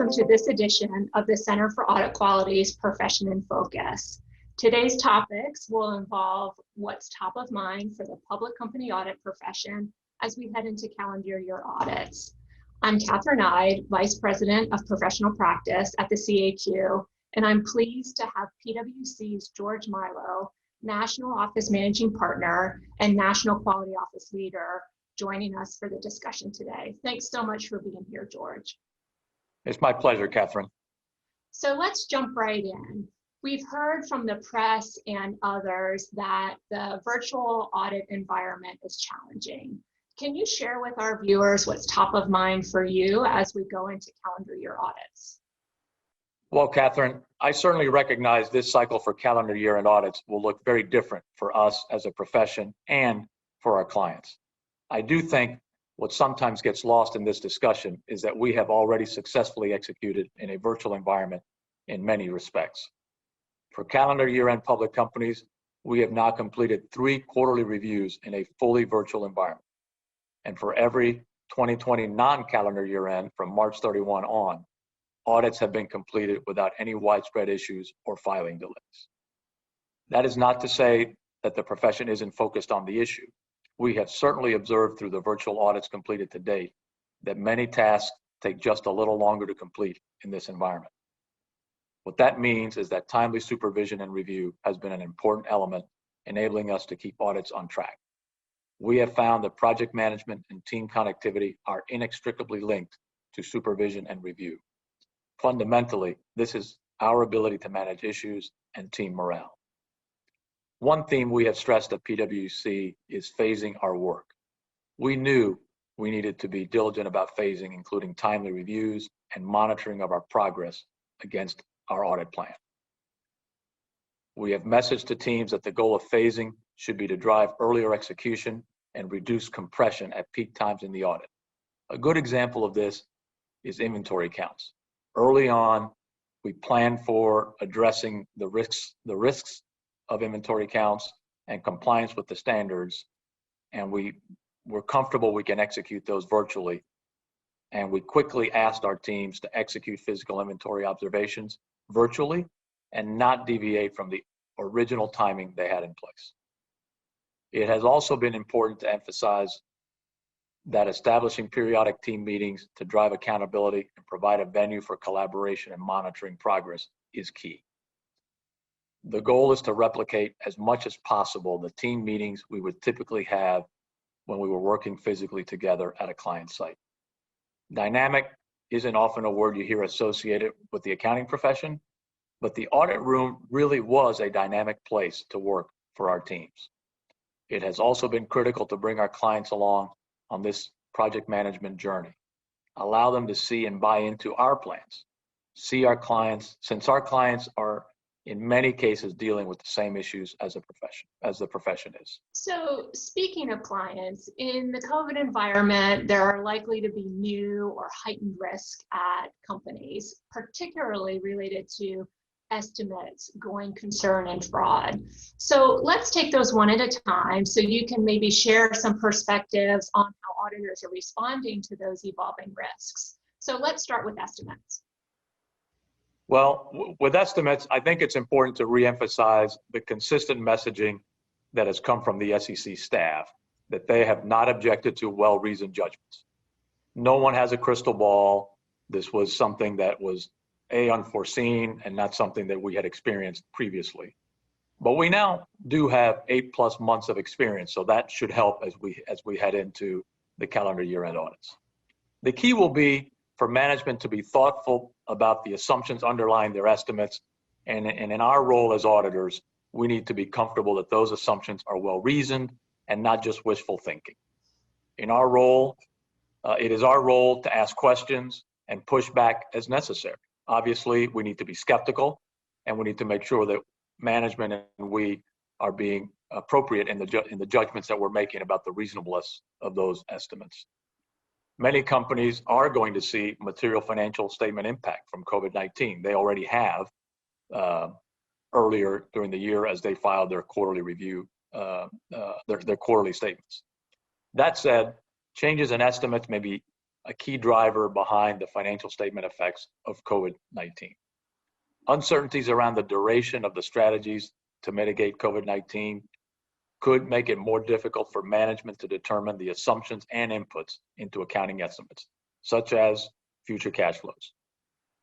welcome to this edition of the Center for Audit Quality's Profession in Focus. Today's topics will involve what's top of mind for the public company audit profession as we head into calendar year audits. I'm Catherine Ide, Vice President of Professional Practice at the CAQ, and I'm pleased to have PwC's Jorge Milo, National Office Managing Partner and National Quality Office Leader, joining us for the discussion today. Thanks so much for being here, Jorge. It's my pleasure, Catherine. So let's jump right in. We've heard from the press and others that the virtual audit environment is challenging. Can you share with our viewers what's top of mind for you as we go into calendar year audits? Well, Catherine, I certainly recognize this cycle for calendar year and audits will look very different for us as a profession and for our clients. I do think what sometimes gets lost in this discussion is that we have already successfully executed in a virtual environment in many respects. For calendar year-end public companies, we have now completed 3 quarterly reviews in a fully virtual environment. And for every 2020 non-calendar year-end from March 31 on, audits have been completed without any widespread issues or filing delays. That is not to say that the profession isn't focused on the issue. We have certainly observed through the virtual audits completed to date that many tasks take just a little longer to complete in this environment. What that means is that timely supervision and review has been an important element enabling us to keep audits on track. We have found that project management and team connectivity are inextricably linked to supervision and review. Fundamentally, this is our ability to manage issues and team morale. One theme we have stressed at PwC is phasing our work. We knew we needed to be diligent about phasing, including timely reviews and monitoring of our progress against our audit plan. We have messaged to teams that the goal of phasing should be to drive earlier execution and reduce compression at peak times in the audit. A good example of this is inventory counts. Early on, we planned for addressing the risks of inventory counts and compliance with the standards, and we're comfortable we can execute those virtually. And we quickly asked our teams to execute physical inventory observations virtually and not deviate from the original timing they had in place. It has also been important to emphasize that establishing periodic team meetings to drive accountability and provide a venue for collaboration and monitoring progress is key. The goal is to replicate as much as possible the team meetings we would typically have when we were working physically together at a client site. Dynamic isn't often a word you hear associated with the accounting profession, but the audit room really was a dynamic place to work for our teams. It has also been critical to bring our clients along on this project management journey, allow them to see and buy into our plans, see our clients, since our clients are in many cases dealing with the same issues as the profession is. So speaking of clients, in the COVID environment, there are likely to be new or heightened risk at companies, particularly related to estimates, going concern, and fraud. So let's take those one at a time so you can maybe share some perspectives on how auditors are responding to those evolving risks. So let's start with estimates. Well, with estimates, I think it's important to reemphasize the consistent messaging that has come from the SEC staff, that they have not objected to well-reasoned judgments. No one has a crystal ball. This was something that was unforeseen and not something that we had experienced previously. But we now do have 8+ months of experience, so that should help as we head into the calendar year-end audits. The key will be for management to be thoughtful about the assumptions underlying their estimates, and in our role as auditors, we need to be comfortable that those assumptions are well-reasoned and not just wishful thinking. In our role, it is our role to ask questions and push back as necessary. Obviously, we need to be skeptical, and we need to make sure that management and we are being appropriate in the judgments that we're making about the reasonableness of those estimates. Many companies are going to see material financial statement impact from COVID-19. They already have earlier during the year as they filed their quarterly review, their quarterly statements. That said, changes in estimates may be a key driver behind the financial statement effects of COVID-19. Uncertainties around the duration of the strategies to mitigate COVID-19 could make it more difficult for management to determine the assumptions and inputs into accounting estimates, such as future cash flows.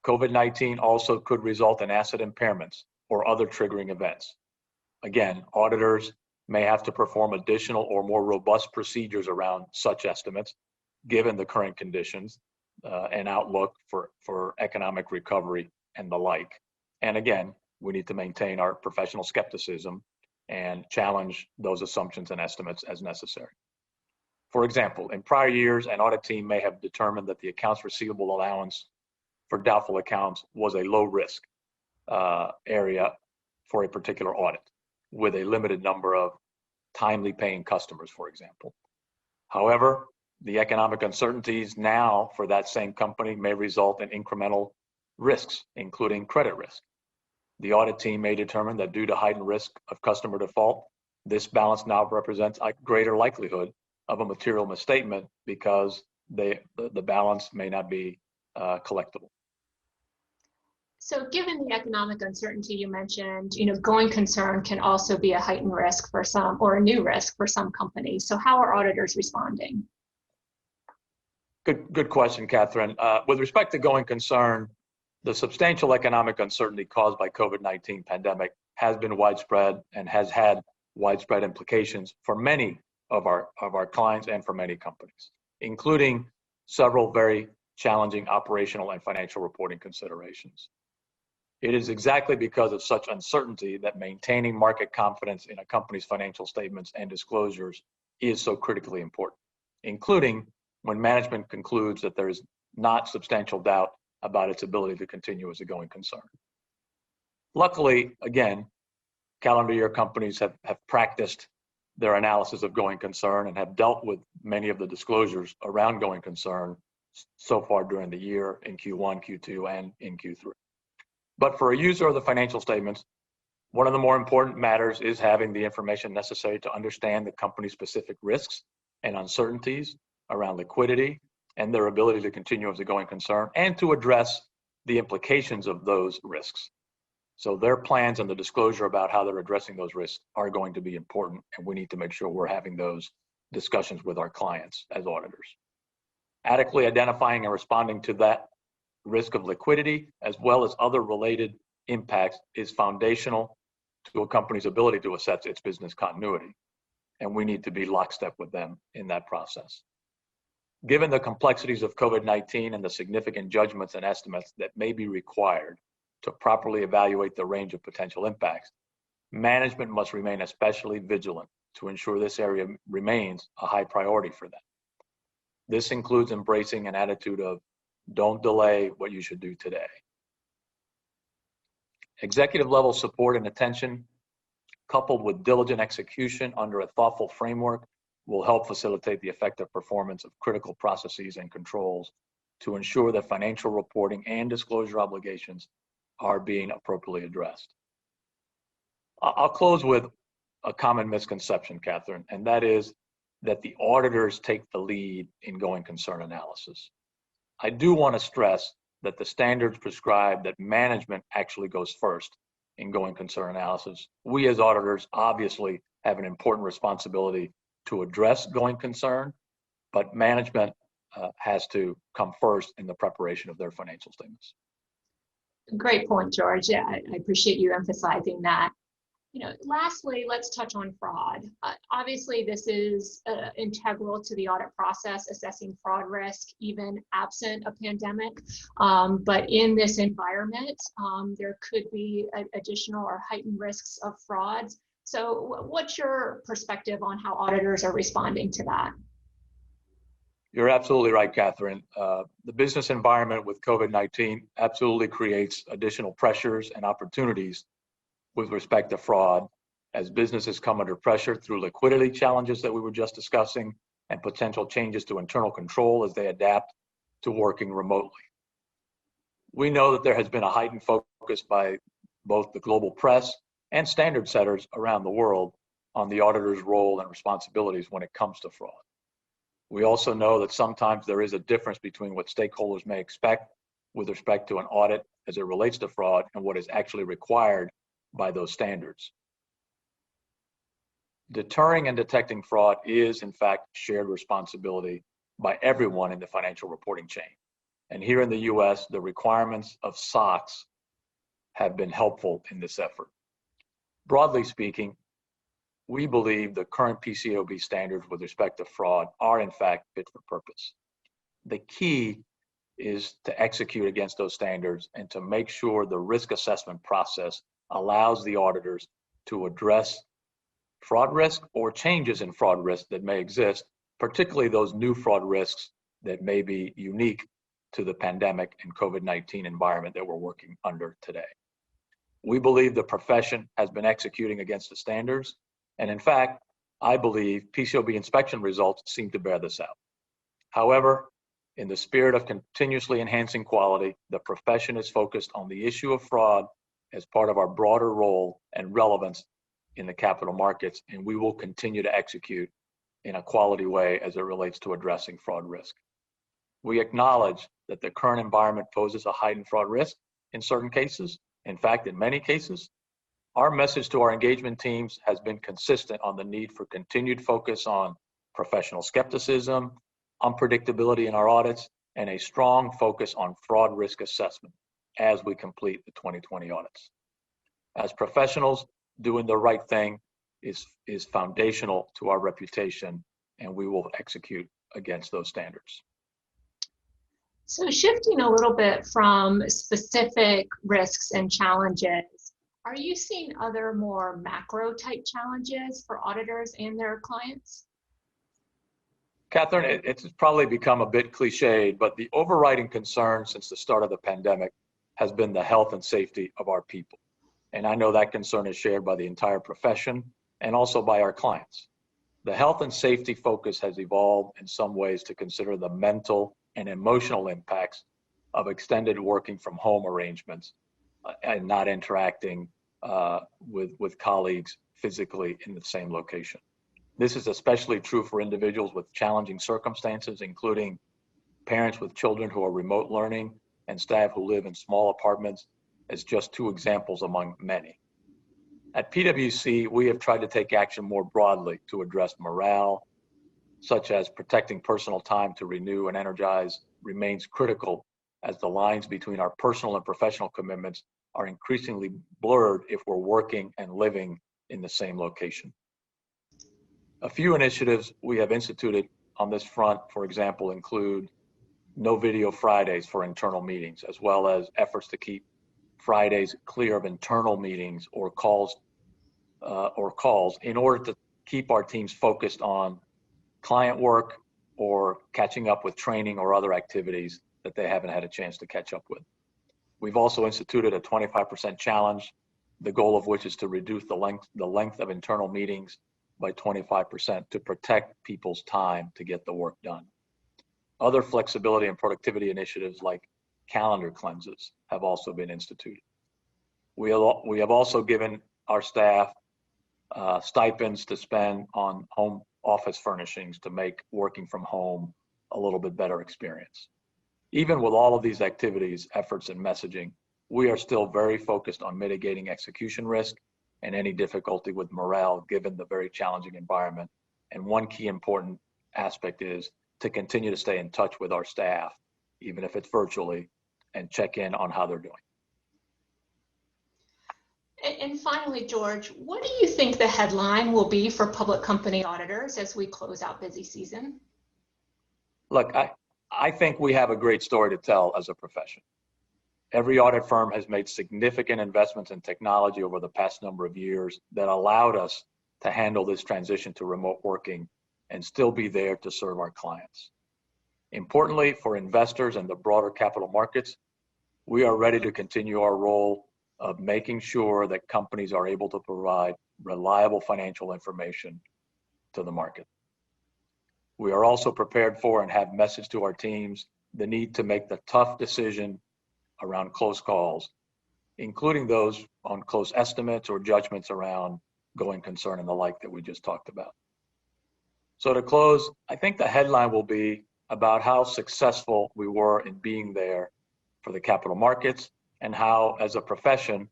COVID-19 also could result in asset impairments or other triggering events. Again, auditors may have to perform additional or more robust procedures around such estimates, given the current conditions and outlook for economic recovery and the like. And again, we need to maintain our professional skepticism and challenge those assumptions and estimates as necessary. For example, in prior years, an audit team may have determined that the accounts receivable allowance for doubtful accounts was a low risk area for a particular audit, with a limited number of timely paying customers, for example. However, the economic uncertainties now for that same company may result in incremental risks, including credit risk. The audit team may determine that due to heightened risk of customer default, this balance now represents a greater likelihood of a material misstatement because the balance may not be collectible. So given the economic uncertainty you mentioned, going concern can also be a heightened risk for some, or a new risk for some companies. So how are auditors responding? Good question, Catherine. With respect to going concern, the substantial economic uncertainty caused by COVID-19 pandemic has been widespread and has had widespread implications for many of our clients and for many companies, including several very challenging operational and financial reporting considerations. It is exactly because of such uncertainty that maintaining market confidence in a company's financial statements and disclosures is so critically important, including when management concludes that there is not substantial doubt about its ability to continue as a going concern. Luckily, again, calendar year companies have practiced their analysis of going concern and have dealt with many of the disclosures around going concern so far during the year in Q1, Q2, and in Q3. But for a user of the financial statements, one of the more important matters is having the information necessary to understand the company's specific risks and uncertainties around liquidity and their ability to continue as a going concern, and to address the implications of those risks. So their plans and the disclosure about how they're addressing those risks are going to be important, and we need to make sure we're having those discussions with our clients as auditors. Adequately identifying and responding to that risk of liquidity, as well as other related impacts, is foundational to a company's ability to assess its business continuity, and we need to be lockstep with them in that process. Given the complexities of COVID-19 and the significant judgments and estimates that may be required to properly evaluate the range of potential impacts, management must remain especially vigilant to ensure this area remains a high priority for them. This includes embracing an attitude of don't delay what you should do today. Executive level support and attention, coupled with diligent execution under a thoughtful framework, will help facilitate the effective performance of critical processes and controls to ensure that financial reporting and disclosure obligations are being appropriately addressed. I'll close with a common misconception, Catherine, and that is that the auditors take the lead in going concern analysis. I do want to stress that the standards prescribe that management actually goes first in going concern analysis. We as auditors obviously have an important responsibility to address going concern, but management has to come first in the preparation of their financial statements. Great point, George. Yeah, I appreciate you emphasizing that. Lastly, let's touch on fraud. Obviously, this is integral to the audit process, assessing fraud risk, even absent a pandemic. But in this environment, there could be additional or heightened risks of frauds. So what's your perspective on how auditors are responding to that? You're absolutely right, Catherine. The business environment with COVID-19 absolutely creates additional pressures and opportunities with respect to fraud, as businesses come under pressure through liquidity challenges that we were just discussing and potential changes to internal control as they adapt to working remotely. We know that there has been a heightened focus by both the global press and standard setters around the world on the auditor's role and responsibilities when it comes to fraud. We also know that sometimes there is a difference between what stakeholders may expect with respect to an audit as it relates to fraud and what is actually required by those standards. Deterring and detecting fraud is, in fact, shared responsibility by everyone in the financial reporting chain. And here in the US, the requirements of SOX have been helpful in this effort. Broadly speaking, we believe the current PCAOB standards with respect to fraud are, in fact, fit for purpose. The key is to execute against those standards and to make sure the risk assessment process allows the auditors to address fraud risk or changes in fraud risk that may exist, particularly those new fraud risks that may be unique to the pandemic and COVID-19 environment that we're working under today. We believe the profession has been executing against the standards, and in fact, I believe PCAOB inspection results seem to bear this out. However, in the spirit of continuously enhancing quality, the profession is focused on the issue of fraud as part of our broader role and relevance in the capital markets, and we will continue to execute in a quality way as it relates to addressing fraud risk. We acknowledge that the current environment poses a heightened fraud risk in certain cases. In fact, in many cases, our message to our engagement teams has been consistent on the need for continued focus on professional skepticism, unpredictability in our audits, and a strong focus on fraud risk assessment as we complete the 2020 audits. As professionals, doing the right thing is foundational to our reputation, and we will execute against those standards. So shifting a little bit from specific risks and challenges, are you seeing other more macro type challenges for auditors and their clients? Catherine, it's probably become a bit cliched, but the overriding concern since the start of the pandemic has been the health and safety of our people. And I know that concern is shared by the entire profession and also by our clients. The health and safety focus has evolved in some ways to consider the mental and emotional impacts of extended working from home arrangements and not interacting with colleagues physically in the same location. This is especially true for individuals with challenging circumstances, including parents with children who are remote learning and staff who live in small apartments, as just two examples among many. At PwC, we have tried to take action more broadly to address morale, such as protecting personal time to renew and energize remains critical as the lines between our personal and professional commitments are increasingly blurred if we're working and living in the same location. A few initiatives we have instituted on this front, for example, include no video Fridays for internal meetings, as well as efforts to keep Fridays clear of internal meetings or calls in order to keep our teams focused on client work or catching up with training or other activities that they haven't had a chance to catch up with. We've also instituted a 25% challenge, the goal of which is to reduce the length of internal meetings by 25% to protect people's time to get the work done. Other flexibility and productivity initiatives like calendar cleanses have also been instituted. We have also given our staff stipends to spend on home office furnishings to make working from home a little bit better experience. Even with all of these activities, efforts, and messaging, we are still very focused on mitigating execution risk and any difficulty with morale given the very challenging environment. And one key important aspect is to continue to stay in touch with our staff, even if it's virtually, and check in on how they're doing. And finally, George, what do you think the headline will be for public company auditors as we close out busy season? Look, I think we have a great story to tell as a profession. Every audit firm has made significant investments in technology over the past number of years that allowed us to handle this transition to remote working and still be there to serve our clients. Importantly, for investors and the broader capital markets, we are ready to continue our role of making sure that companies are able to provide reliable financial information to the market. We are also prepared for and have messaged to our teams the need to make the tough decision around close calls, including those on close estimates or judgments around going concern and the like that we just talked about. So to close, I think the headline will be about how successful we were in being there for the capital markets and how, as a profession,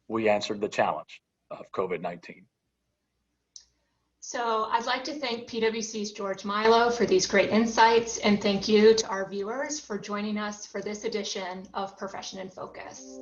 we answered the challenge of COVID-19. So I'd like to thank PwC's George Milo for these great insights, and thank you to our viewers for joining us for this edition of Profession in Focus.